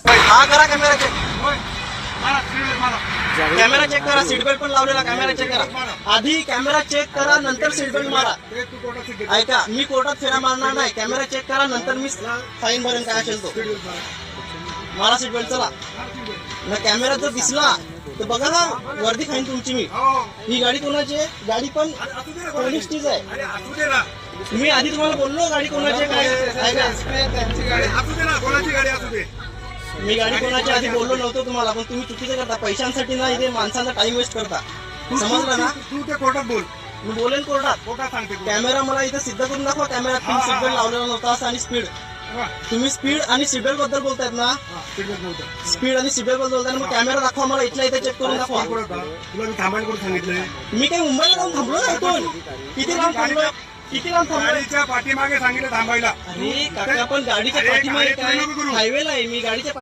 हा करा camera check. Camera check करा. सीट बेल्ट पण लावलेला. कॅमेरा चेक करा. आधी कॅमेरा चेक करा, नंतर सीट बेल्ट मारा. ऐका, मी कोर्टात फेरा मारणार नाही. कॅमेरा चेक करा, नंतर मी फाईन भरेन काय असेल तो. मारा सीट बेल्ट. चला ना. कॅमेरा जर दिसला तर बघा ना, वर्दी खाईन तुमची मी. ही गाडी कोणाची आहे? गाडी पण पोलीसचीच आहे. मी आधी तुम्हाला बोललो गाडी कोणाची काय. मी गाडी कोणाची आधी बोललो नव्हतो तुम्हाला, पण तुम्ही चुकीचं करता. पैशांसाठी ना इथे माणसांचा टाइम वेस्ट करता. समजलं ना? तू ते कोर्टात बोल. मी बोलेन कोर्टात. कोर्टात सांगते. कॅमेरा मला इथे सिद्ध करून दाखवा. कॅमेरा तुम्ही सीट बेल्ट लावलेला नव्हता असं, आणि स्पीड. तुम्ही स्पीड आणि सीट बेल्ट बद्दल बोलतायत ना? स्पीड आणि सीट बेल्ट बद्दल बोलताय. मग कॅमेरा दाखवा मला. इथल्या इथे चेक करून दाखवा. तुला मी थांबायला करून सांगितलंय. मी काही मुंबईला जाऊन थांबलो ना इथून. किती लांब थांबलोय? किती लांब थांबलोय? गाडीच्या पाठीमागे सांगितलं थांबायला. अरे काका, पण गाडीच्या पाठीमागे काय हायवेला आहे. मी गाडीच्या